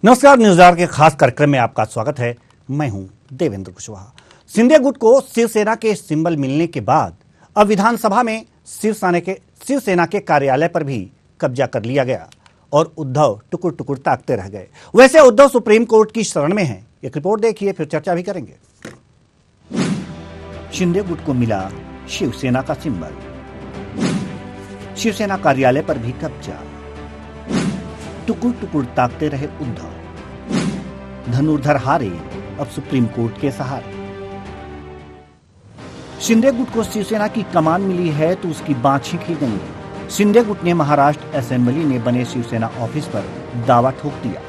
नमस्कार, news our के खास कार्यक्रम में आपका स्वागत है। मैं हूं देवेंद्र कुशवाहा। शिंदे गुट को शिवसेना के सिंबल मिलने के बाद अब विधानसभा में शिवसेना के कार्यालय पर भी कब्जा कर लिया गया और उद्धव टुकुर टुकुर ताकते रह गए। वैसे उद्धव सुप्रीम कोर्ट की शरण में हैं। एक रिपोर्ट देखिए, फिर चर्चा भी करेंगे। शिंदे गुट को मिला शिवसेना का सिंबल, शिवसेना कार्यालय पर भी कब्जा, टुकुर टुकुर ताकते रहे उद्धव, धनुर्धर हारे अब सुप्रीम कोर्ट के सहारे। शिंदे गुट को शिवसेना की कमान मिली है तो उसकी बाँछ खींची गई है। शिंदे गुट ने महाराष्ट्र असेंबली में बने शिवसेना ऑफिस पर दावा ठोक दिया।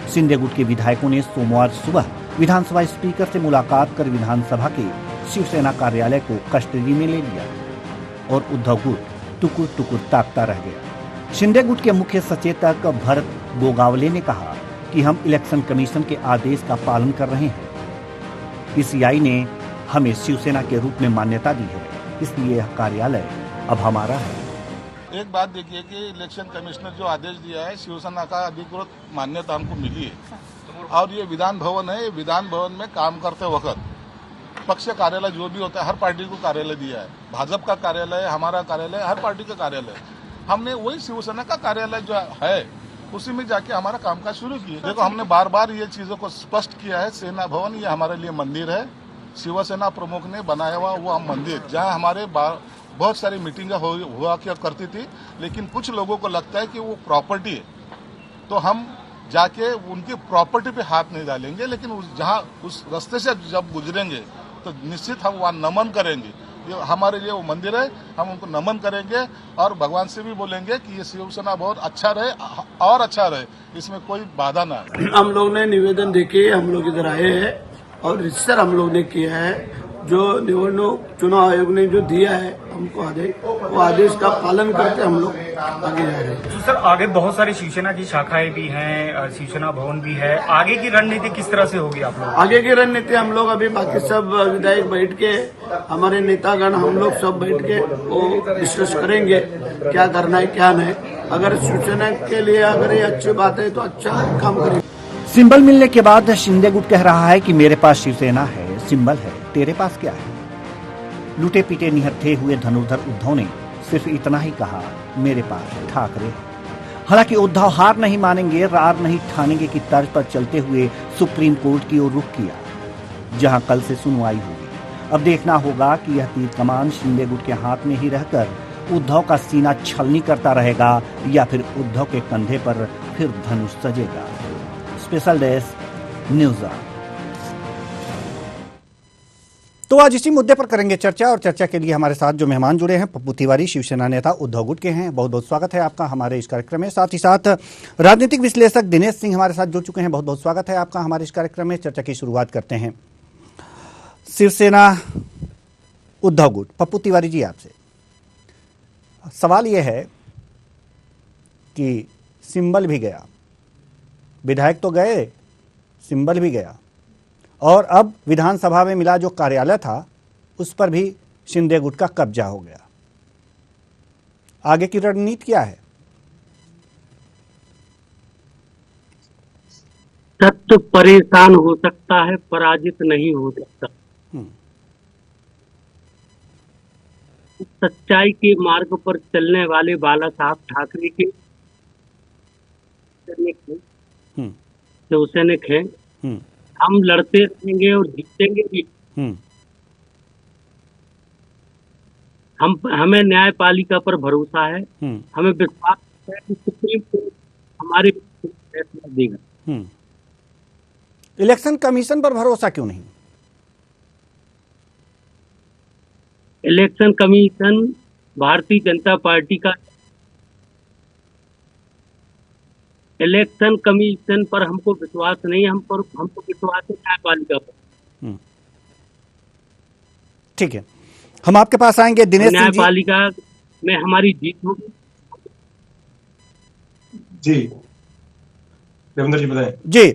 शिंदे गुट के विधायकों ने सोमवार सुबह विधानसभा स्पीकर से मुलाकात कर विधानसभा के शिवसेना कार्यालय को कस्टडी में ले लिया और उद्धव गुट टुकुर टुकुर ताकता रह गया। शिंदे गुट के मुख्य सचेतक भरत गोगावले ने कहा कि हम इलेक्शन कमीशन के आदेश का पालन कर रहे हैं। पीसीआई ने हमें शिवसेना के रूप में मान्यता दी है, इसलिए यह कार्यालय अब हमारा है। एक बात देखिए कि इलेक्शन कमिश्नर जो आदेश दिया है, शिवसेना का अधिकृत मान्यता हमको मिली है और ये विधान भवन है। विधान भवन में काम करते वक्त पक्ष कार्यालय जो भी होता है, हर पार्टी को कार्यालय दिया है। भाजपा का कार्यालय, हमारा कार्यालय, हर पार्टी का कार्यालय। हमने वही शिवसेना का कार्यालय जो है उसी में जाके हमारा कामकाज शुरू किया। देखो, हमने बार बार ये चीजों को स्पष्ट किया है। सेना भवन ये हमारे लिए मंदिर है। शिवसेना प्रमुख ने बनाया हुआ वो मंदिर, जहाँ हमारे बहुत सारी मीटिंगें हुआ करती थी, लेकिन कुछ लोगों को लगता है कि वो प्रॉपर्टी है, तो हम जाके उनकी प्रॉपर्टी पे हाथ नहीं डालेंगे। लेकिन जहाँ उस रास्ते से जब गुजरेंगे तो निश्चित हम वहाँ नमन करेंगे। ये हमारे लिए वो मंदिर है, हम उनको नमन करेंगे और भगवान से भी बोलेंगे कि ये शिवसेना बहुत अच्छा रहे और अच्छा रहे, इसमें कोई बाधा ना है। हम लोग ने निवेदन देके हम लोग इधर आए हैं और रजिस्टर हम लोग ने किया है। जो निवडणूक चुनाव आयोग ने जो दिया है हमको आदेश, वो आदेश का पालन करके हम लोग आगे जा रहे हैं। तो सर, आगे बहुत सारी शिवसेना की शाखाएं भी हैं, शिवसेना भवन भी है। आगे की रणनीति किस तरह से होगी आप लोग? आगे की रणनीति हम लोग अभी बाकी सब विधायक बैठ के, हमारे नेतागण हम लोग सब बैठ के वो डिस्कस करेंगे क्या करना है क्या नहीं। अगर शिवसेना के लिए अगर ये अच्छी बात है तो अच्छा काम करेंगे। सिंबल मिलने के बाद शिंदे गुट कह रहा है कि मेरे पास शिवसेना है, सिंबल है, तेरे पास क्या है। लूटे पीटे निहत्थे हुए धनुर्धर उद्धव ने सिर्फ इतना ही कहा, मेरे पास ठाकरे है। हालांकि उद्धव हार नहीं मानेंगे, रार नहीं ठानेंगे की तर्ज पर चलते हुए सुप्रीम कोर्ट की ओर रुख किया, जहां कल से सुनवाई होगी। अब देखना होगा कि यह तीर कमान शिंदे गुट के हाथ में ही रहकर उद्धव का सीना छलनी करता रहेगा या फिर उद्धव के कंधे पर फिर धनुष सजेगा। Special desk news. तो आज इसी मुद्दे पर करेंगे चर्चा और चर्चा के लिए हमारे साथ जो मेहमान जुड़े हैं, पप्पू तिवारी शिवसेना नेता उद्धव गुट के हैं। बहुत बहुत स्वागत है आपका हमारे इस कार्यक्रम में। साथ ही साथ राजनीतिक विश्लेषक दिनेश सिंह हमारे साथ जुड़ चुके हैं। बहुत बहुत स्वागत है आपका हमारे इस कार्यक्रम में। चर्चा की शुरुआत करते हैं शिवसेना उद्धव गुट। पप्पू तिवारी जी, आपसे सवाल यह है कि सिंबल भी गया, विधायक तो गए, सिंबल भी गया और अब विधानसभा में मिला जो कार्यालय था उस पर भी शिंदे गुट का कब्जा हो गया। आगे की रणनीति क्या है? सत्य परेशान हो सकता है, पराजित नहीं हो सकता। सच्चाई के मार्ग पर चलने वाले बाला साहब ठाकरे के शिवसैनिक हैं। हम लड़ते रहेंगे और जीतेंगे भी। हमें न्यायपालिका पर भरोसा है। हमें विश्वास है कि सुप्रीम कोर्ट हमारे फैसला देगा। इलेक्शन कमीशन पर भरोसा क्यों नहीं? Election commission Bharatiya Janata party का, इलेक्शन कमीशन पर हमको विश्वास नहीं, हमको विश्वास है न्यायपालिका पर। ठीक है, हम आपके पास आएंगे दिनेश सिंह जी। न्यायपालिका में हमारी जीत होगी। जी देवेंद्र जी बताएं। जी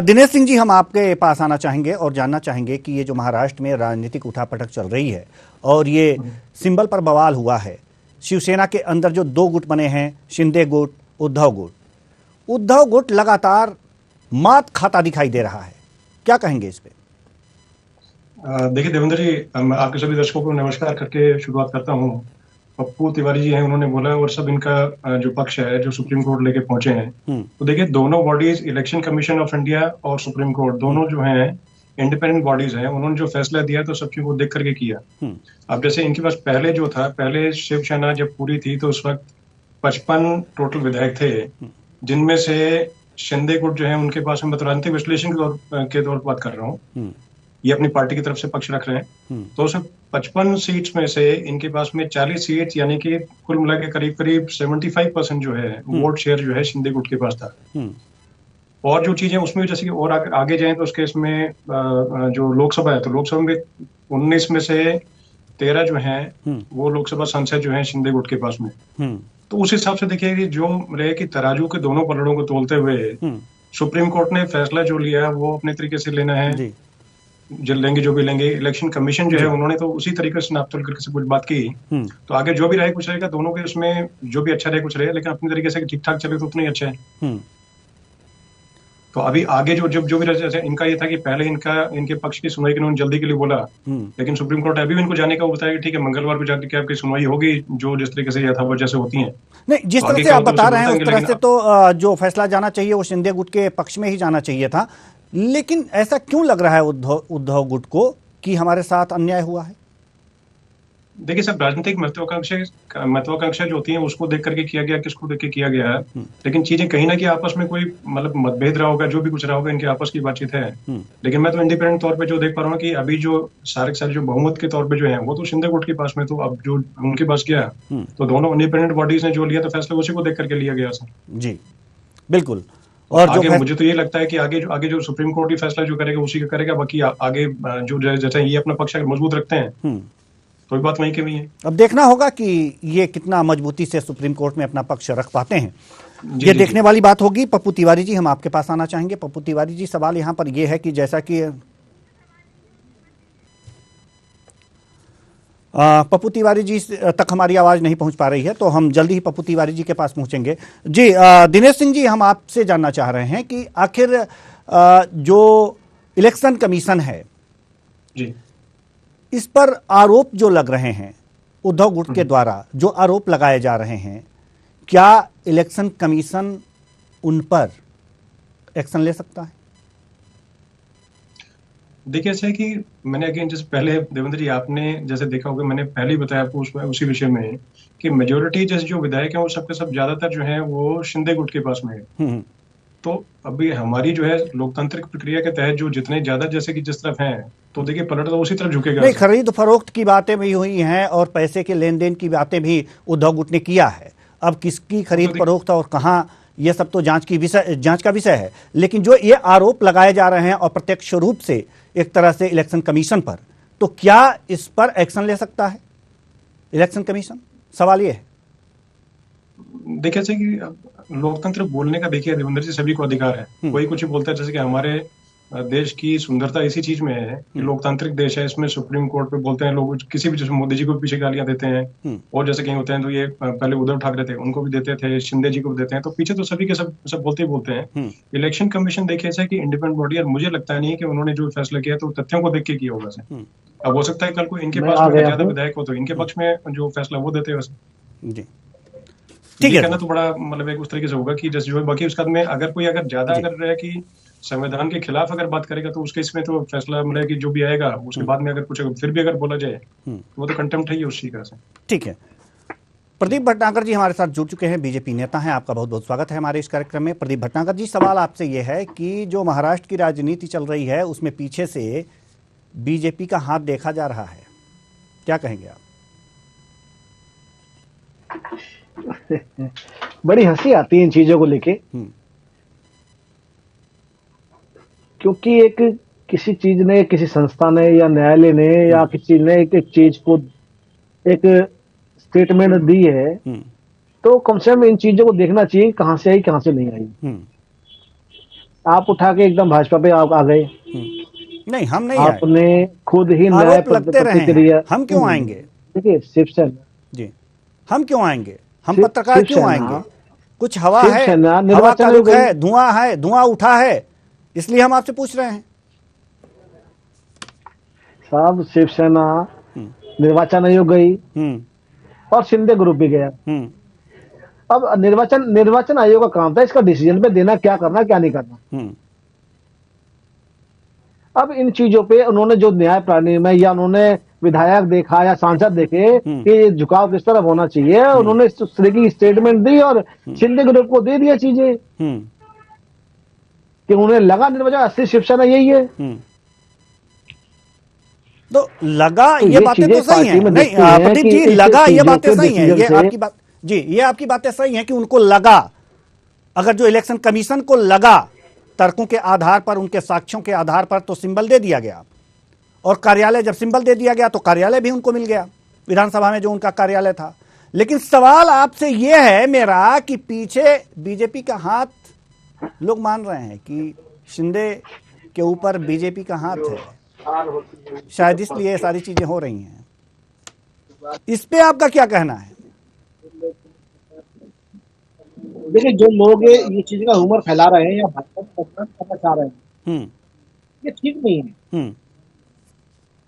दिनेश सिंह जी, हम आपके पास आना चाहेंगे और जानना चाहेंगे कि ये जो महाराष्ट्र में राजनीतिक उठापटक चल रही है और ये सिंबल पर बवाल हुआ है, शिवसेना के अंदर जो दो गुट बने हैं, शिंदे गुट, उद्धव गुट लगातार मात खाता दिखाई दे रहा है, क्या कहेंगे इस पे? देखिए देवेंद्र जी, मैं आपके सभी दर्शकों को नमस्कार करके शुरुआत करता हूँ। पप्पू तिवारी जी हैं, उन्होंने बोला और सब इनका जो पक्ष है जो सुप्रीम कोर्ट लेके पहुंचे हैं, तो देखिए दोनों bodies, election commission of India और सुप्रीम कोर्ट, दोनों जो हैं इंडिपेंडेंट बॉडीज हैं। उन्होंने जो फैसला दिया तो सब चीजों को देख करके किया। अब जैसे इनके पास पहले जो था, पहले शिवसेना जब पूरी थी तो उस वक्त 55 टोटल विधायक थे, जिनमें से शिंदे गुट जो है उनके पास, मैं राजनीतिक विश्लेषण के तौर पर बात कर रहा हूँ, ये अपनी पार्टी की तरफ से पक्ष रख रहे हैं, तो उस 55 सीट्स में से इनके पास में 40 सीट्स, यानी कि कुल मिला के करीब करीब 75% जो है वोट शेयर जो है शिंदे गुट के पास था। और जो चीजें उसमें जैसे कि और आगे जाएं तो उसके इसमें जो लोकसभा है, तो लोकसभा में 19 में से 13 जो हैं वो लोकसभा सांसद जो हैं शिंदे गुट के पास में। तो उस हिसाब से देखिए कि जो रहे कि तराजू के दोनों पलड़ों को तोलते हुए सुप्रीम कोर्ट ने फैसला जो लिया है वो अपने तरीके से लेना है, जो लेंगे जो भी लेंगे। इलेक्शन कमीशन जो है उन्होंने तो उसी तरीके से नाप तोल करके से कुछ बात की, तो आगे जो भी रहे कुछ रहेगा, दोनों के उसमें जो भी अच्छा रहे कुछ रहे, लेकिन अपनी तरीके से ठीक ठाक चले तो उतना ही अच्छा है। तो अभी आगे जो भी रहे, इनका ये था कि पहले इनके पक्ष की सुनवाई के उन्होंने जल्दी के लिए बोला, लेकिन सुप्रीम कोर्ट अभी इनको जाने का बताया कि ठीक है मंगलवार को जाकर के आपकी सुनवाई होगी, जो जिस तरीके से यथावत जैसे होती है। नहीं, जिस तरह से आप बता रहे हैं उस तरह से तो जो फैसला जाना चाहिए वो शिंदे गुट के पक्ष में ही जाना चाहिए था, लेकिन ऐसा क्यों लग रहा है उद्धव गुट को कि हमारे साथ अन्याय हुआ है? देखिए सब राजनीतिक महत्वाकांक्षा जो होती है उसको देख करके किया गया, किसको देख के किया गया है, लेकिन चीजें कहीं ना कहीं आपस में कोई मतलब मतभेद रहा होगा, जो भी कुछ रहा होगा, इनके आपस की बातचीत है। लेकिन मैं तो इंडिपेंडेंट तौर पे जो देख पा रहा हूँ कि अभी जो सारे जो बहुमत के तौर पे जो है वो तो शिंदे गुट के पास में, तो अब जो उनके पास गया तो दोनों इंडिपेंडेंट बॉडीज ने जो लिया तो फैसला उसी को देख करके लिया गया सर। जी बिल्कुल। और आगे मुझे तो ये लगता है कि आगे जो सुप्रीम कोर्ट ही फैसला जो करेगा उसी का करेगा, बाकी आगे जो जैसे ये अपना पक्ष मजबूत रखते हैं तो बात वहीं की वहीं है। अब देखना होगा कि ये कितना मजबूती से सुप्रीम कोर्ट में अपना पक्ष रख पाते हैं, ये देखने वाली बात होगी। पप्पू तिवारी जी, हम आपके पास आना चाहेंगे। पप्पू तिवारी जी, सवाल यहाँ पर ये है कि जैसा कि पप्पू तिवारी जी तक हमारी आवाज नहीं पहुंच पा रही है, तो हम जल्दी ही पप्पू तिवारी जी के पास पहुंचेंगे। जी दिनेश सिंह जी, हम आपसे जानना चाह रहे हैं कि आखिर जो इलेक्शन कमीशन है जी, इस पर आरोप जो लग रहे हैं उद्धव गुट के द्वारा, जो आरोप लगाए जा रहे हैं, क्या इलेक्शन कमीशन उन पर एक्शन ले सकता है? देखिए ऐसा है कि मैंने अगेन जैसे पहले देवेंद्र जी आपने जैसे देखा होगा, मैंने पहले ही बताया आपको उसमें उसी विषय में कि मेजोरिटी जैसे जो विधायक हैं वो सबके सब ज्यादातर जो है वो शिंदे गुट के पास में है। तो अभी हमारी जो है लोकतांत्रिक प्रक्रिया के तहत जो जितने ज्यादा जैसे कि जिस तरफ हैं, तो देखिए पलट तो उसी तरफ झुकेगा। नहीं, खरीद फरोख्त की बातें भी हुई हैं और पैसे के लेन देन की बातें भी उद्धव गुट ने किया है। अब किसकी खरीद फरोख्त और कहाँ, ये सब तो जांच का विषय है, लेकिन जो ये आरोप लगाए जा रहे हैं और प्रत्यक्ष रूप से एक तरह से इलेक्शन कमीशन पर, तो क्या इस पर एक्शन ले सकता है इलेक्शन कमीशन? सवाल ये है। देखिए जैसे कि लोकतंत्र बोलने का देखिए देवेंद्र जी सभी को अधिकार है, कोई कुछ बोलता है। जैसे कि हमारे देश की सुंदरता इसी चीज में है कि लोकतांत्रिक देश है, इसमें सुप्रीम कोर्ट पे बोलते हैं लोग, किसी भी, जैसे मोदी जी को पीछे गालियां देते हैं, और जैसे कहीं होते हैं तो ये पहले उद्धव ठाकरे थे उनको भी देते थे, शिंदे जी को भी देते हैं, तो पीछे तो सभी के सब बोलते ही बोलते हैं। इलेक्शन कमीशन देखिए ऐसा कि इंडिपेंडेंट बॉडी, और मुझे लगता नहीं है कि उन्होंने जो फैसला किया तो तथ्यों को देख के किया होगा सर। अब हो सकता है कल को इनके पास में ज्यादा विधायक हो तो इनके पक्ष में जो फैसला वो देते हैं। जी ठीक है, कहना तो बड़ा मतलब एक उस तरीके से होगा कि जैसे जो बाकी उसके बाद में अगर कोई ज्यादा रहे कि संविधान के खिलाफ अगर बात करेगा तो उसके इसमें तो फैसला मतलब कि जो भी आएगा उसके बाद में अगर कुछ फिर भी अगर बोला जाए तो वो तो कंटेम्प्ट है ही उसी का से। ठीक है, प्रदीप भटनागर जी हमारे साथ जुड़ चुके हैं, बीजेपी नेता हैं। आपका बहुत बहुत स्वागत है हमारे इस कार्यक्रम में। प्रदीप भटनागर जी, सवाल आपसे ये है कि जो महाराष्ट्र की राजनीति चल रही है उसमें पीछे से बीजेपी का हाथ देखा जा रहा है, क्या कहेंगे आप? बड़ी हंसी आती है इन चीजों को लेके, क्योंकि एक किसी चीज ने, किसी संस्था ने या न्यायालय ने या किसी ने एक चीज को एक स्टेटमेंट दी है, तो कम से कम इन चीजों को देखना चाहिए कहां से आई कहां से नहीं आई। आप उठा के एकदम भाजपा पे आप आ गए। नहीं, हम नहीं, आपने खुद ही न्याय प्रतिक्रिया। हम क्यों आएंगे? देखिए शिवसेना जी, हम क्यों आएंगे? हम पत्रकार क्यों आएंगे? कुछ हवा है, हवा का रुख है, धुआं उठा है, इसलिए हम आपसे पूछ रहे हैं। साहब शिवसेना निर्वाचन आयोग गई और शिंदे ग्रुप भी गया। अब निर्वाचन आयोग का काम था इसका डिसीजन पे देना, क्या करना क्या नहीं करना। अब इन चीजों पे उन्होंने जो न्याय प्रणाली में, या उन्होंने विधायक देखा या सांसद देखे कि ये झुकाव किस तरफ होना चाहिए, उन्होंने इस तरह की स्टेटमेंट दी और शिंदे ग्रुप को दे दिया चीजें कि उन्हें लगा निर्वाचन असली शिवसेना यही है। तो लगा, तो ये बातें तो सही हैं। नहीं प्रदीप जी, लगा, ये बातें सही हैं, ये आपकी बात जी, ये आपकी बातें सही हैं कि उनको लगा, अगर जो इलेक्शन कमीशन को लगा तर्कों के आधार पर, उनके साक्ष्यों के आधार पर, तो सिंबल दे दिया गया। और कार्यालय, जब सिंबल दे दिया गया तो कार्यालय भी उनको मिल गया, विधानसभा में जो उनका कार्यालय था। लेकिन सवाल आपसे यह है मेरा कि पीछे बीजेपी का हाथ, लोग मान रहे हैं कि शिंदे के ऊपर बीजेपी का हाथ है, शायद इसलिए ये सारी चीजें हो रही हैं। इस पे आपका क्या कहना है? देखिए, जो लोग ये चीज का ह्यूमर फैला रहे हैं या भाजपा को बदनाम करना चाह रहे हैं, ये ठीक नहीं है।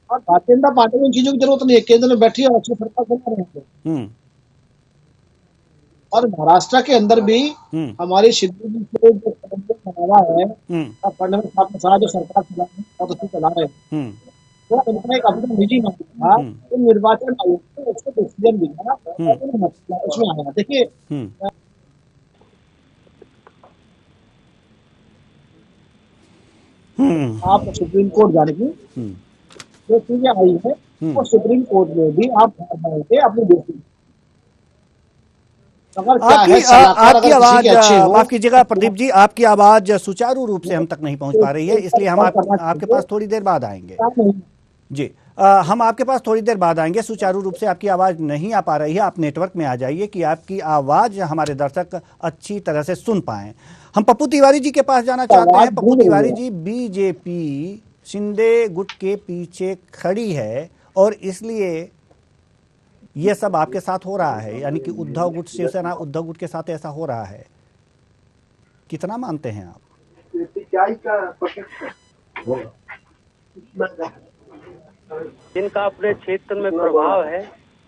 और भारतीय जनता पार्टी को इन चीजों की जरूरत नहीं है। केंद्र में बैठी और अच्छी सरकार चला रहे हैं। और महाराष्ट्र के अंदर भी हमारी शिंदे जी को जो बनावा है, फडणवीस साहब जो सरकार चला रहे हैं, बहुत अच्छी चला रहे हैं, तो उनका एक अपना निजी मामला था, तो निर्वाचन आयोग ने उसको डिसीजन दिया और उसमें आया। देखिए, आप सुप्रीम कोर्ट जाने की जो चीजें आई है, और सुप्रीम कोर्ट में भी आप अपनी ड्यूटी, आपकी आवाज, माफ कीजिएगा प्रदीप जी, आपकी आवाज सुचारू रूप से हम तक नहीं पहुंच पा रही है, इसलिए हम आपके पास थोड़ी देर बाद आएंगे जी। हम आपके पास थोड़ी देर बाद आएंगे। सुचारू रूप से आपकी आवाज नहीं आ पा रही है, आप नेटवर्क में आ जाइए कि आपकी आवाज हमारे दर्शक अच्छी तरह से सुन पाएं। हम पप्पू तिवारी जी के पास जाना चाहते हैं। पप्पू तिवारी जी, बीजेपी शिंदे गुट के पीछे खड़ी है और इसलिए ये सब आपके साथ हो रहा है, यानी कि उद्धव गुट, शिवसेना उद्धव गुट के साथ ऐसा हो रहा है, कितना मानते हैं आप? जिनका अपने क्षेत्र में प्रभाव है,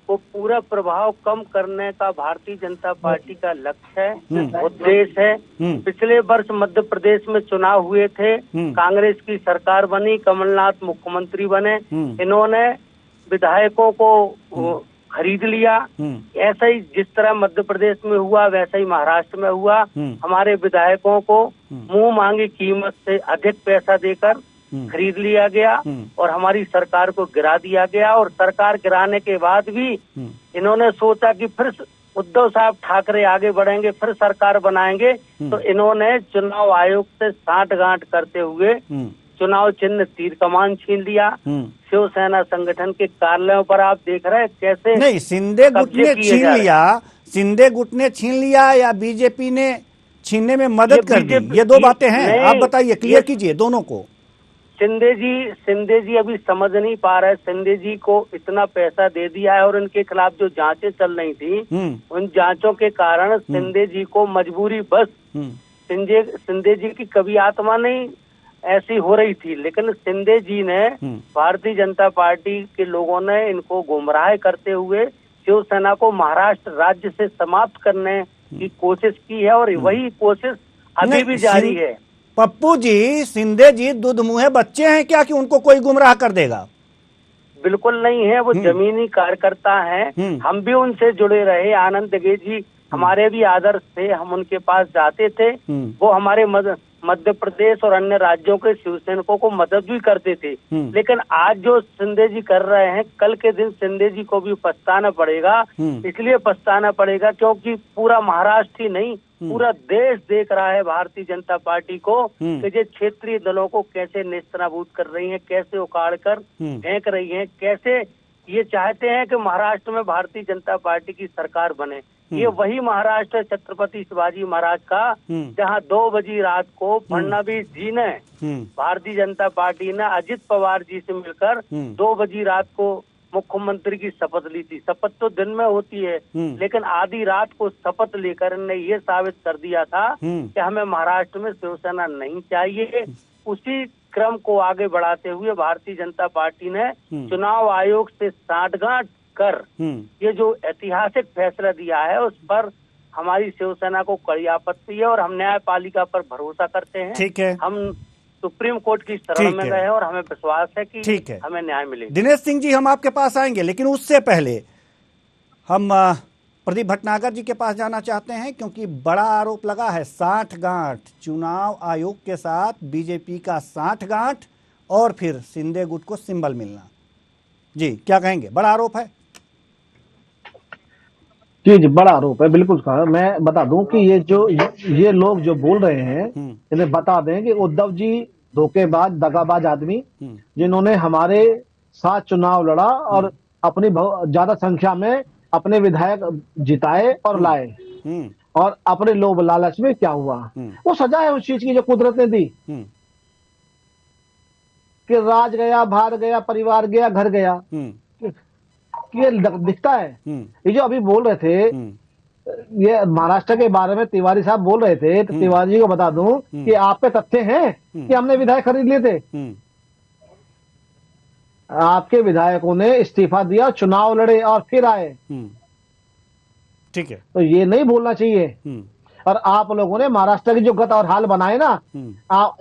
वो पूरा प्रभाव कम करने का भारतीय जनता पार्टी का लक्ष्य है, उद्देश्य है। पिछले वर्ष मध्य प्रदेश में चुनाव हुए थे, कांग्रेस की सरकार बनी, कमलनाथ मुख्यमंत्री बने, इन्होंने विधायकों को खरीद लिया। ऐसा ही जिस तरह मध्य प्रदेश में हुआ, वैसा ही महाराष्ट्र में हुआ। हमारे विधायकों को मुंह मांगी कीमत से अधिक पैसा देकर खरीद लिया गया और हमारी सरकार को गिरा दिया गया। और सरकार गिराने के बाद भी इन्होंने सोचा कि फिर उद्धव साहब ठाकरे आगे बढ़ेंगे, फिर सरकार बनाएंगे, तो इन्होंने चुनाव आयोग से साठगांठ करते हुए चुनाव चिन्ह तीर कमान छीन लिया। शिवसेना संगठन के कार्यालयों पर आप देख रहे हैं कैसे नहीं, शिंदे गुट ने छीन लिया, शिंदे गुट ने छीन लिया या बीजेपी ने छीनने में मदद कर दी, ये दो बातें हैं। आप बताइए, क्लियर कीजिए दोनों को। शिंदे जी अभी समझ नहीं पा रहे। शिंदे जी को इतना पैसा दे दिया है और इनके खिलाफ जो जांचें चल रही थी, उन जांचों के कारण शिंदे जी को मजबूरी बस, शिंदे जी की कभी आत्मा नहीं ऐसी हो रही थी, लेकिन शिंदे जी ने, भारतीय जनता पार्टी के लोगों ने इनको गुमराह करते हुए शिवसेना को महाराष्ट्र राज्य से समाप्त करने की कोशिश की है और वही कोशिश अभी भी जारी है। पप्पू जी, शिंदे जी दुधमुहे बच्चे हैं क्या कि उनको कोई गुमराह कर देगा? बिल्कुल नहीं है, वो जमीनी कार्यकर्ता हैं। हम भी उनसे जुड़े रहे। आनंद दगे जी हमारे भी आदर्श थे, हम उनके पास जाते थे, वो हमारे मध्य प्रदेश और अन्य राज्यों के शिवसैनिकों को मदद भी करते थे। लेकिन आज जो शिंदे जी कर रहे हैं, कल के दिन शिंदे जी को भी पछताना पड़ेगा। इसलिए पछताना पड़ेगा क्योंकि पूरा महाराष्ट्र ही नहीं, पूरा देश देख रहा है भारतीय जनता पार्टी को कि ये क्षेत्रीय दलों को कैसे नेस्तनाबूद कर रही है, कैसे उखाड़ कर फेंक रही है, कैसे ये चाहते हैं कि महाराष्ट्र में भारतीय जनता पार्टी की सरकार बने। ये वही महाराष्ट्र है छत्रपति शिवाजी महाराज का, जहां 2 बजे रात को फडणवीस जी ने, भारतीय जनता पार्टी ने अजित पवार जी से मिलकर 2 बजे रात को मुख्यमंत्री की शपथ ली थी। शपथ तो दिन में होती है, लेकिन आधी रात को शपथ लेकर इन्होंने ये साबित कर दिया था कि हमें महाराष्ट्र में शिवसेना नहीं चाहिए। उसी क्रम को आगे बढ़ाते हुए भारतीय जनता पार्टी ने चुनाव आयोग से सांठगांठ कर ये जो ऐतिहासिक फैसला दिया है उस पर हमारी शिवसेना को कड़ी आपत्ति है और हम न्यायपालिका पर भरोसा करते हैं। ठीक है, हम सुप्रीम कोर्ट की शरण में गए हैं और हमें विश्वास है कि ठीक है, हमें न्याय मिलेगा। दिनेश सिंह जी, हम आपके पास आएंगे, लेकिन उससे पहले हम प्रदीप भटनागर जी के पास जाना चाहते हैं, क्योंकि बड़ा आरोप लगा है सांठगांठ, चुनाव आयोग के साथ बीजेपी का सांठगांठ और फिर शिंदे गुट को सिंबल मिलना। जी क्या कहेंगे? बड़ा आरोप है। जी जी, बड़ा आरोप है, बिल्कुल कहा। मैं बता दूं कि ये लोग जो बोल रहे हैं, इन्हें बता दें कि उद्धव जी धोखेबाज, दगाबाज आदमी, जिन्होंने हमारे साथ चुनाव लड़ा और अपनी ज्यादा संख्या में अपने विधायक जिताए और लाए, और अपने लोभ लालच में क्या हुआ, वो सजा है उस चीज की जो कुदरत ने दी कि राज गया, भार गया, परिवार गया, घर गया। ये दिखता है। ये जो अभी बोल रहे थे, ये महाराष्ट्र के बारे में तिवारी साहब बोल रहे थे, तो तिवारी जी को बता दूं कि आप पे तथ्य हैं कि हमने विधायक खरीद लिए थे। आपके विधायकों ने इस्तीफा दिया, चुनाव लड़े और फिर आए। ठीक है, तो ये नहीं भूलना चाहिए। और आप लोगों ने महाराष्ट्र की जो गत और हाल बनाए ना,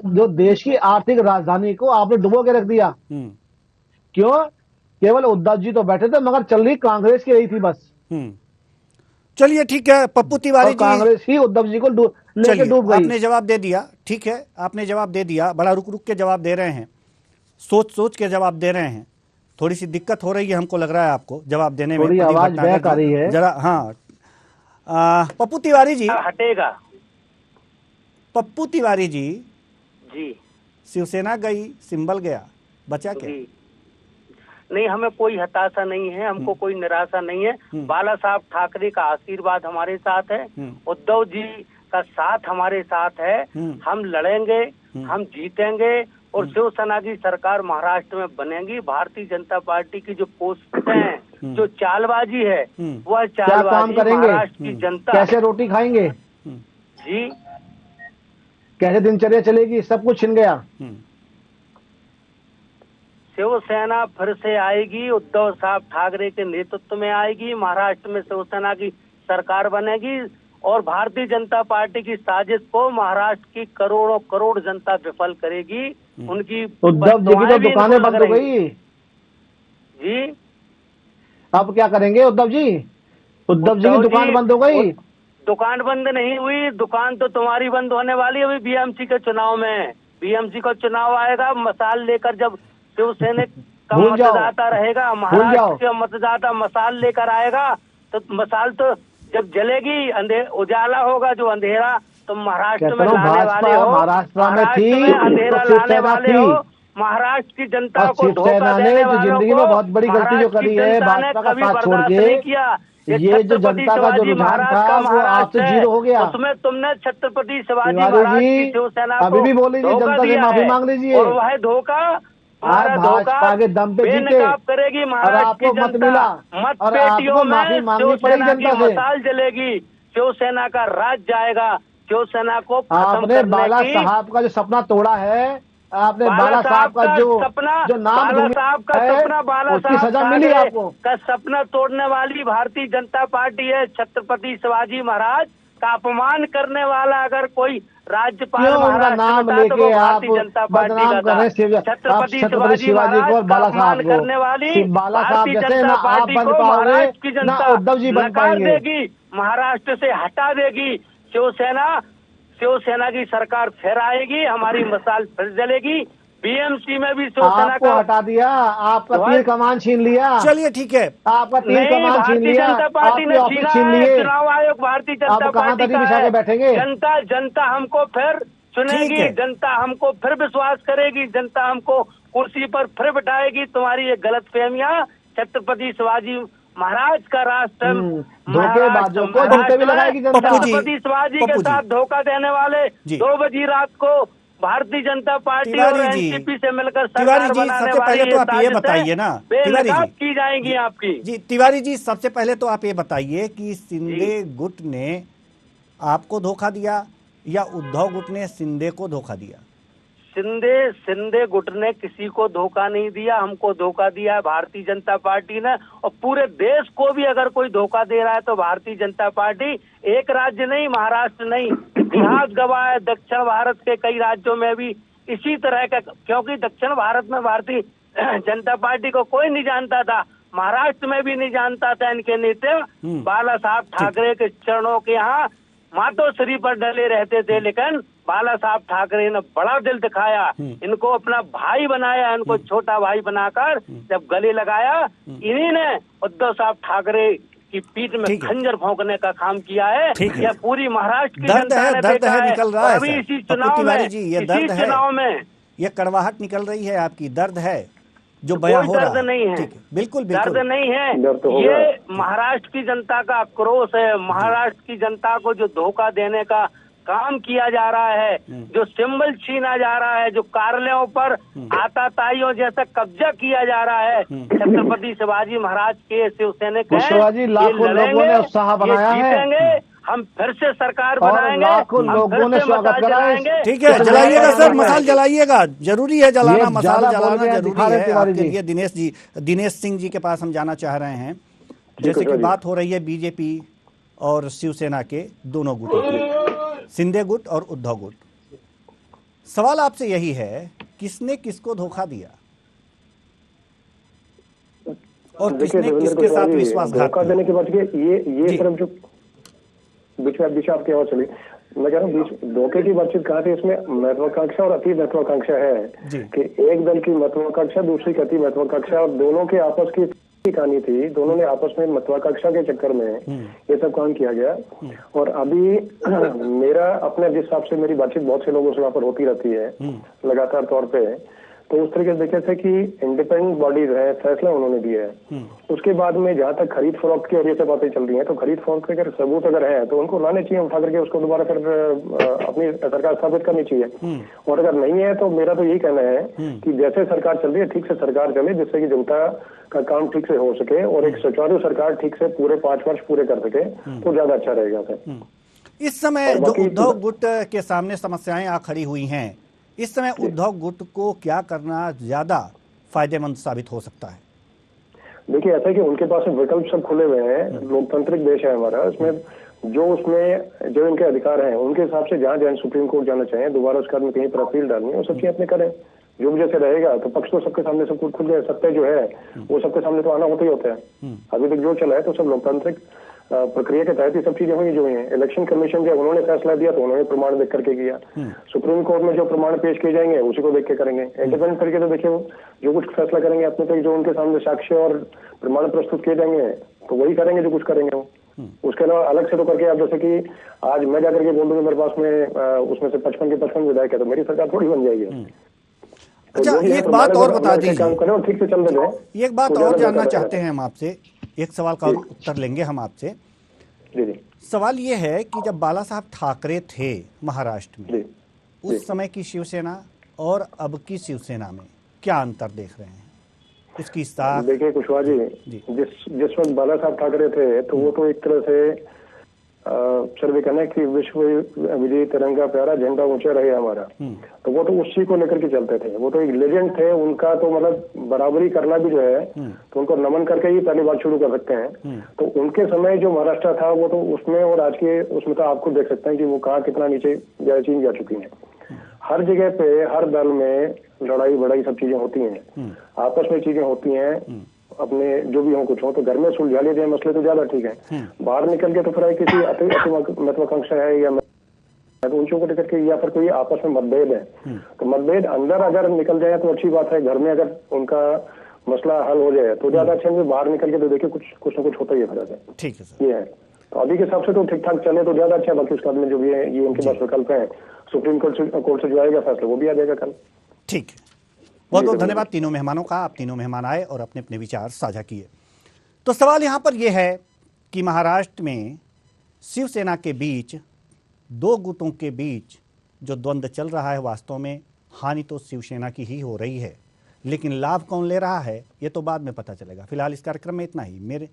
जो देश की आर्थिक राजधानी को आपने डुबो के रख दिया। क्यों? केवल उद्धव जी तो बैठे थे, मगर चल रही कांग्रेस की रही थी बस। चलिए ठीक है, पप्पू तिवारी जी, कांग्रेस ही उद्धव जी को लेके डूब गई। आपने जवाब दे दिया, ठीक है, आपने जवाब दे दिया। बड़ा रुक रुक के जवाब दे रहे हैं, सोच सोच के जवाब दे रहे हैं। थोड़ी सी दिक्कत हो रही है, हमको लग रहा है आपको जवाब देने में। थोड़ी आवाज बैक आ रही है जरा। हाँ, पप्पू तिवारी जी, हटेगा। पप्पू तिवारी जी, जी, शिवसेना गई, सिंबल गया, बचा क्या? नहीं, हमें कोई हताशा नहीं है, हमको कोई निराशा नहीं है। बाला साहब ठाकरे का आशीर्वाद हमारे साथ है, उद्धव जी का साथ हमारे साथ है। हम लड़ेंगे, हम जीतेंगे और शिवसेना की सरकार महाराष्ट्र में बनेगी। भारतीय जनता पार्टी की जो कोशिशें हैं, जो चालबाजी है, वह चालबाजी महाराष्ट्र की जनता। कैसे रोटी खाएंगे जी, कैसे दिनचर्या चलेगी, सब कुछ छिन गया। शिवसेना फिर से आएगी, उद्धव साहब ठाकरे के नेतृत्व में आएगी। महाराष्ट्र में शिवसेना की सरकार बनेगी और भारतीय जनता पार्टी की साजिश को महाराष्ट्र की करोड़ों करोड़ जनता विफल करेगी। उनकी उद्धव जी की तो दुकानें बंद हो गई जी। अब क्या करेंगे उद्धव जी? उद्धव जी की दुकान बंद हो गई। दुकान बंद नहीं हुई, दुकान तो तुम्हारी बंद होने वाली है अभी बीएमसी के चुनाव में। बीएमसी का चुनाव आएगा, मसाल लेकर जब शिवसेना का मतदाता रहेगा, महाराष्ट्र का मतदाता मसाल लेकर आएगा, तो मसाल तो जब जलेगी, उजाला होगा जो अंधेरा, तो महाराष्ट्र में लाने वाले हो, महाराष्ट्र में अंधेरा लाने वाले हो। महाराष्ट्र की जनता को धोखा देने वालों को जिंदगी में बहुत बड़ी गलती जो करी है, भाजपा का साथ छोड़ के, ये जो जनता का जो रुझान था वो आपसे जीरो हो गया। उसमें तुमने छत्रपति शिवाजी महाराज की शिवसेना को अभी भी बोल लीजिए, जनता से माफी मांग लीजिए। और वह धोखा भाजपा के दम पे जीते करेगी और महाराष्ट्र आपको की मत जनता। मिला मत और पेटियों आपको में माफी मांगनी पड़ेगी जनता से। मसाल जलेगी, शिवसेना का राज जाएगा। शिवसेना को आपने बाला साहब का जो सपना तोड़ा है, आपने बाला साहब का जो नाम बाला साहब का सपना, बाला उसकी सजा मिली आपको। का सपना तोड़ने वाली भारतीय जनता पार्टी है। छत्रपति शिवाजी महाराज का अपमान करने वाला अगर कोई राज्यपाल नाम लेके आप बदनाम कर रहे हैं छत्रपति शिवाजी महाराज और बाला साहब करने वाली बाला साहब जैसे ना आप बन महाराष्ट्र की पाओगे ना जनता उद्धव जी बन पाएंगे। देगी, महाराष्ट्र से हटा देगी। शिवसेना की सरकार फिर आएगी, हमारी मसाल फिर जलेगी। बीएमसी में भी शिवसेना आपको हटा दिया, आपका तीर कमान छीन लिया। चलिए ठीक है, आपका तीर कमान छीन लिया, आपकी ऑफिस छीन लिए। चुनाव आयोग भारतीय जनता पार्टी का बिछा के बैठेंगे। जनता हमको फिर चुनेगी, जनता हमको फिर विश्वास करेगी, जनता हमको कुर्सी पर फिर बिठाएगी। तुम्हारी ये गलत फहमियाँ, छत्रपति शिवाजी महाराज का राष्ट्र धोखेबाजों को धोखे भी लगाएगी जनता। छत्रपति शिवाजी के साथ धोखा देने वाले 2 बजे रात को भारतीय जनता पार्टी तिवारी और जी, एनसीपी से मिलकर तिवारी सरकार जी, बनाने सबसे पहले वाली तो आप ये साजिशें बताइए ना, तिवारी बेनकाब जी। की जाएंगी आपकी। जी तिवारी जी, सबसे पहले तो आप ये बताइए कि शिंदे गुट ने आपको धोखा दिया या उद्धव गुट ने शिंदे को धोखा दिया? शिंदे गुट ने किसी को धोखा नहीं दिया, हमको धोखा दिया है भारतीय जनता पार्टी ने। और पूरे देश को भी अगर कोई धोखा दे रहा है तो भारतीय जनता पार्टी, एक राज्य नहीं, महाराष्ट्र नहीं, इतिहास गवाह है दक्षिण भारत के कई राज्यों में भी इसी तरह का, क्योंकि दक्षिण भारत में भारतीय जनता पार्टी को कोई नहीं जानता था, महाराष्ट्र में भी नहीं जानता था इनके नेता बाला साहब ठाकरे के चरणों के यहाँ मातोश्री पर डले रहते थे, लेकिन बाला साहब ठाकरे ने बड़ा दिल दिखाया, इनको अपना भाई बनाया, इनको छोटा भाई बनाकर जब गले लगाया, इन्हीं ने उद्धव साहब ठाकरे की पीठ में खंजर भोंकने का काम किया है। यह पूरी महाराष्ट्र की जनता ने देखा है। निकल रहा है अभी इसी चुनाव में ये कड़वाहट निकल रही है आपकी, दर्द है जो बयां हो रहा है। दर्द नहीं है, बिल्कुल दर्द नहीं है, ये महाराष्ट्र की जनता का आक्रोश है। महाराष्ट्र की जनता को जो धोखा देने का काम किया जा रहा है, जो सिंबल छीना जा रहा है, जो कार्यालयों पर आताताइयों जैसा कब्जा किया जा रहा है, छत्रपति शिवाजी महाराज के शिवसैनिक शिवाजी लाखों लोगों ने उत्साह बनाया है, हम फिर से सरकार बनाएंगे, लाखों लोगों ने स्वागत कराया। ठीक है, जलाइएगा सर, मसाल जलाइएगा, जरूरी है जलाना, मसाल जलाना जरूरी है आपके लिए। दिनेश सिंह जी के पास हम जाना चाह रहे हैं। जैसे कि बात हो रही है बीजेपी और शिवसेना के दोनों गुटों की, शिंदे गुट और उद्धव गुट, सवाल आपसे यही है, किसने किसको धोखा दिया और किसने किसके साथ विश्वासघात किया? देने के बाद ये तरफ जो बीच में आपकी आवाज चली, मैं कह रहा हूँ बीच धोखे की बातचीत कहा थी, इसमें महत्वाकांक्षा और अति महत्वाकांक्षा है कि एक दल की महत्वाकांक्षा, दूसरी की अति महत्वाकांक्षा, और दोनों के आपस की कहानी थी। दोनों ने आपस में महत्वाकांक्षा के चक्कर में ये सब काम किया गया। और अभी मेरा अपने जिस हिसाब से मेरी बातचीत बहुत से लोगों से वहां पर होती रहती है लगातार तौर पे, तो उस तरीके से देखे थे कि इंडिपेंडेंट बॉडीज है, फैसला उन्होंने दिया है। उसके बाद में जहां तक खरीद फरोख्त की और ये सब बातें चल रही हैं, तो खरीद फरोख्त के अगर सबूत अगर है तो उनको लाने चाहिए, उठा करके उसको दोबारा फिर अपनी सरकार स्थापित करनी चाहिए। और अगर नहीं है तो मेरा तो यही कहना है कि जैसे सरकार चल रही है ठीक से सरकार चले, जिससे कि जनता का काम ठीक से हो सके और एक सुचारू सरकार ठीक से पूरे 5 वर्ष पूरे कर सके, तो ज्यादा अच्छा रहेगा सर। इस समय जो उद्धव गुट के सामने समस्याएं आ खड़ी हुई हैं, इस समय उद्धव गुट को क्या करना ज्यादा फायदेमंद साबित हो सकता है? देखिए ऐसा है कि उनके पास विकल्प सब खुले हुए हैं, लोकतांत्रिक देश है हमारा, उसमें जो इनके अधिकार हैं उनके हिसाब से जहां सुप्रीम कोर्ट जाना चाहें, दोबारा उसके बाद में कहीं पर अपील डालनी है, वो सब चीजें अपने करें। जो भी जैसे रहेगा तो पक्ष तो सबके सामने सब कुछ खुल गए, सत्य जो है वो सबके सामने तो आना होता ही होता है। अभी तक जो चला है तो सब लोकतांत्रिक प्रक्रिया के तहत ही सब चीजें हुई जो हुई हैं। इलेक्शन कमीशन जब उन्होंने फैसला दिया तो उन्होंने प्रमाण देख करके किया, सुप्रीम कोर्ट में जो प्रमाण पेश किए जाएंगे उसी को देख के करेंगे। इंडिपेंडेंट तरीके से देखिए जो कुछ फैसला करेंगे अपने तक, जो उनके सामने साक्ष्य और प्रमाण प्रस्तुत किए जाएंगे तो वही करेंगे जो कुछ करेंगे वो। उसके अलावा अलग से तो करके आप जैसे कि आज मैं जाकर के बोल दूंगा मेरे पास में उसमें से 55 के 55 विधायक है तो मेरी सरकार थोड़ी बन जाएगी। अच्छा, एक बात और बता दीजिए, ठीक से चल रहे हैं। एक बात और जानना चाहते हैं हम आपसे, एक सवाल का उत्तर लेंगे हम आपसे। सवाल ये है कि जब बाला साहब ठाकरे थे महाराष्ट्र में, उस समय की शिवसेना और अब की शिवसेना में क्या अंतर देख रहे हैं? उसकी साख देखिए कुशवाहा जी, जिस वक्त बाला साहब ठाकरे थे तो वो तो एक तरह से सर भी कहना है कि विश्व विजयी तिरंगा प्यारा झंडा ऊंचा रहे हमारा, तो वो तो उसी को लेकर के चलते थे। वो तो एक लेजेंड थे, उनका तो मतलब बराबरी करना भी जो है तो उनको नमन करके ही पहली बात शुरू कर सकते हैं। तो उनके समय जो महाराष्ट्र था वो तो उसमें और आज के उसमें तो आपको देख सकते हैं कि वो कहाँ कितना नीचे चीन जा चुकी है। हर जगह पे हर दल में लड़ाई बड़ाई सब चीजें होती हैं, आपस में चीजें होती हैं, अपने जो भी हो कुछ हो तो घर में सुलझा लिए जाए मसले तो ज्यादा ठीक है। बाहर निकल के तो फिर किसी अति महत्वाकांक्षा है या ऊंचों को लेकर के या फिर कोई आपस में मतभेद है, तो मतभेद अंदर अगर निकल जाए तो अच्छी बात है, घर में अगर उनका मसला हल हो जाए तो ज्यादा अच्छा है। बाहर निकल के तो देखिए कुछ न कुछ होता ही है फिर। ठीक है सर, ये है तो अभी के हिसाब से तो ठीक ठाक चले तो ज्यादा अच्छा है। बाकी उसके बाद में जो भी है ये उनके पास विकल्प है, सुप्रीम कोर्ट से जो आएगा फैसला वो भी आ जाएगा कल। ठीक है, बहुत बहुत धन्यवाद तीनों मेहमानों का। आप तीनों मेहमान आए और अपने अपने विचार साझा किए। तो सवाल यहाँ पर यह है कि महाराष्ट्र में शिवसेना के बीच, दो गुटों के बीच जो द्वंद्व चल रहा है वास्तव में हानि तो शिवसेना की ही हो रही है, लेकिन लाभ कौन ले रहा है ये तो बाद में पता चलेगा। फिलहाल इस कार्यक्रम में इतना ही। मेरे